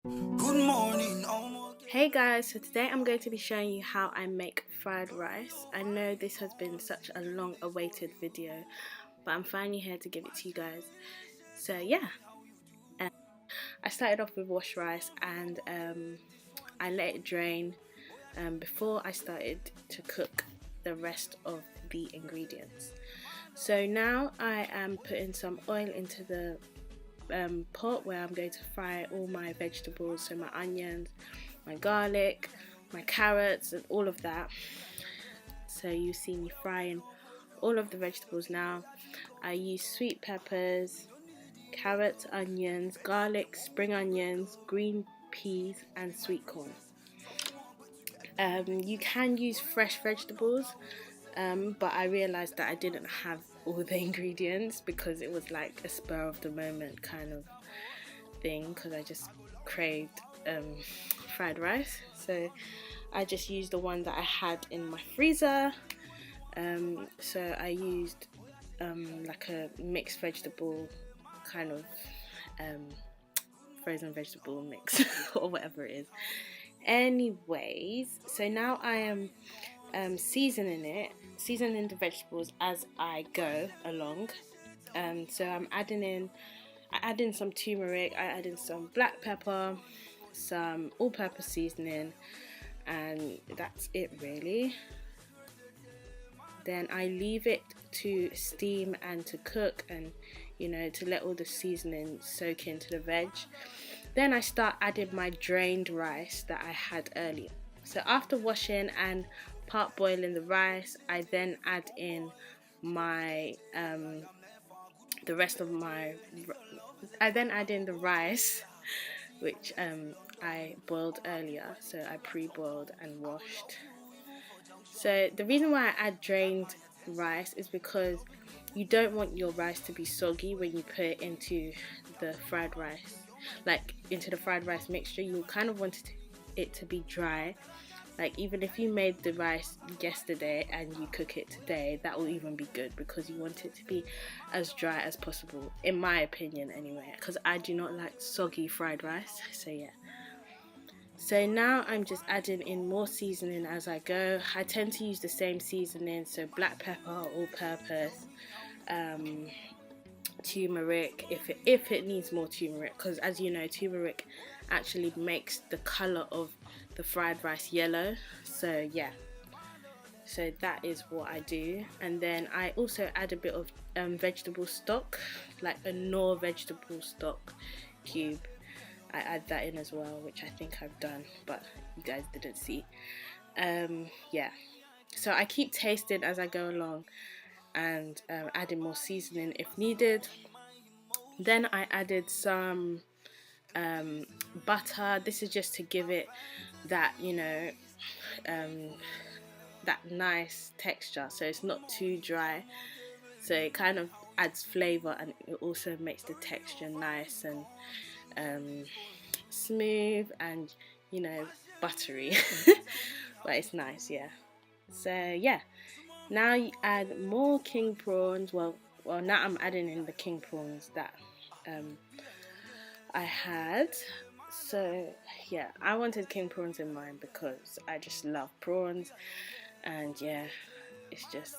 Good morning. Hey guys, so today I'm going to be showing you how I make fried rice. I know this has been such a long awaited video, but I'm finally here to give it to you guys. So yeah, I started off with washed rice and I let it drain before I started to cook the rest of the ingredients. So now I am putting some oil into the pot where I'm going to fry all my vegetables, so my onions, my garlic, my carrots and all of that. So you see me frying all of the vegetables now. I use sweet peppers, carrots, onions, garlic, spring onions, green peas and sweet corn. You can use fresh vegetables, but I realized that I didn't have all the ingredients because it was like a spur of the moment kind of thing, because I just craved fried rice. So I just used the one that I had in my freezer. So I used like a mixed vegetable kind of um, frozen vegetable mix or whatever it is. Anyways, so now I am seasoning the vegetables as I go along. So I add in some turmeric, I add in some black pepper, some all-purpose seasoning, and that's it really. Then I leave it to steam and to cook, and to let all the seasoning soak into the veg. Then I start adding my drained rice that I had earlier. So after washing and part boiling the rice, I then add in my the rest of my I then add in the rice which I boiled earlier, so I pre-boiled and washed. So the reason why I add drained rice is because you don't want your rice to be soggy when you put it into the fried rice, like into the fried rice mixture. You kind of want it to be dry. Like even if you made the rice yesterday and you cook it today, that will even be good because you want it to be as dry as possible, in my opinion anyway, because I do not like soggy fried rice. So yeah. So now I'm just adding in more seasoning as I go. I tend to use the same seasoning, so black pepper, all-purpose, um, turmeric if it needs more turmeric, because as you know, turmeric actually makes the color of the fried rice yellow. So yeah, so that is what I do. And then I also add a bit of vegetable stock, like a Knorr vegetable stock cube. I add that in as well, which I think I've done, but you guys didn't see. Yeah, so I keep tasting as I go along and adding more seasoning if needed. Then I added some butter. This is just to give it that, um, that nice texture, so it's not too dry. So it kind of adds flavor and it also makes the texture nice and smooth and buttery. But it's nice, yeah. So yeah, now you add more king prawns. Well, now I'm adding in the king prawns that um, I had. So yeah, I wanted king prawns in mine because I just love prawns, and yeah, it's just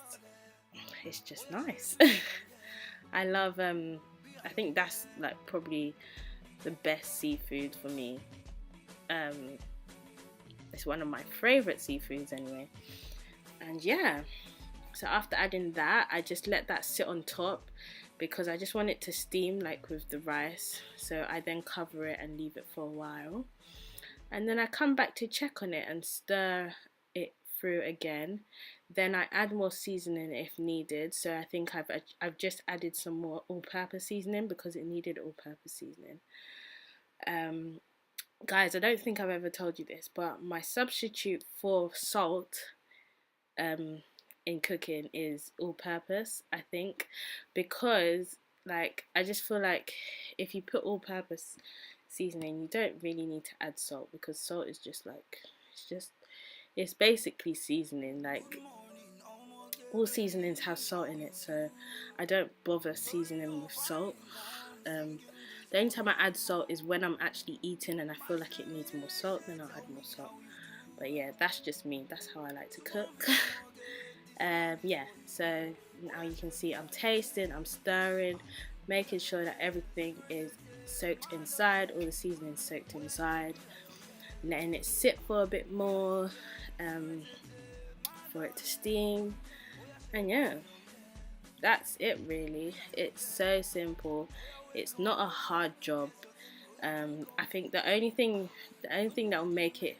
it's just nice. I love I think that's like probably the best seafood for me. Um, it's one of my favorite seafoods anyway. And yeah, so after adding that, I just let that sit on top because I just want it to steam like with the rice. So I then cover it and leave it for a while. And then I come back to check on it and stir it through again. Then I add more seasoning if needed. So I think I've just added some more all-purpose seasoning because it needed all-purpose seasoning. Guys, I don't think I've ever told you this, but my substitute for salt in cooking is all-purpose, I think, because like I just feel like if you put all-purpose seasoning, you don't really need to add salt because salt is just like it's basically seasoning. Like all seasonings have salt in it, so I don't bother seasoning with salt. The only time I add salt is when I'm actually eating and I feel like it needs more salt, then I'll add more salt. But yeah, that's just me. That's how I like to cook. Yeah, so now you can see I'm tasting, I'm stirring, making sure that everything is soaked inside, all the seasoning soaked inside, letting it sit for a bit more, for it to steam. And yeah, that's it really. It's so simple. It's not a hard job. I think the only thing that will make it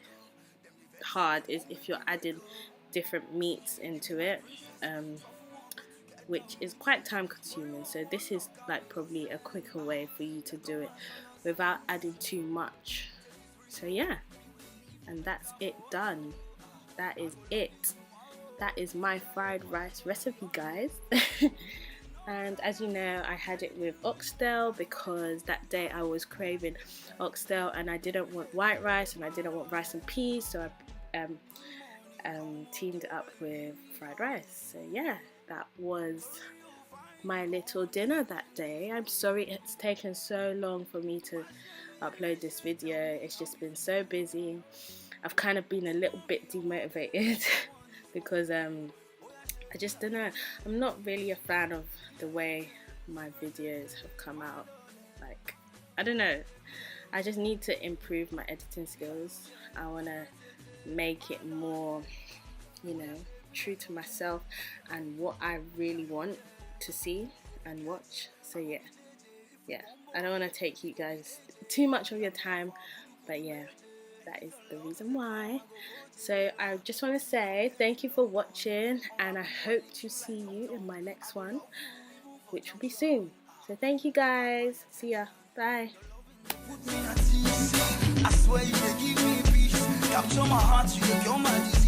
hard is if you're adding different meats into it, which is quite time consuming. So this is like probably a quicker way for you to do it without adding too much. So yeah, and that's it done. That is it. That is my fried rice recipe, guys. And as you know, I had it with oxtail because that day I was craving oxtail and I didn't want white rice and I didn't want rice and peas, so I teamed it up with fried rice. So yeah, that was my little dinner that day. I'm sorry it's taken so long for me to upload this video. It's just been so busy. I've kind of been a little bit demotivated because I just don't know. I'm not really a fan of the way my videos have come out. Like, I don't know. I just need to improve my editing skills. I want to make it more, you know, true to myself and what I really want to see and watch. So yeah, I don't want to take you guys too much of your time, but yeah, that is the reason why. So I just want to say thank you for watching, and I hope to see you in my next one, which will be soon. So thank you guys. See ya. Bye. I swear you give me peace. Capture my heart, you, you're my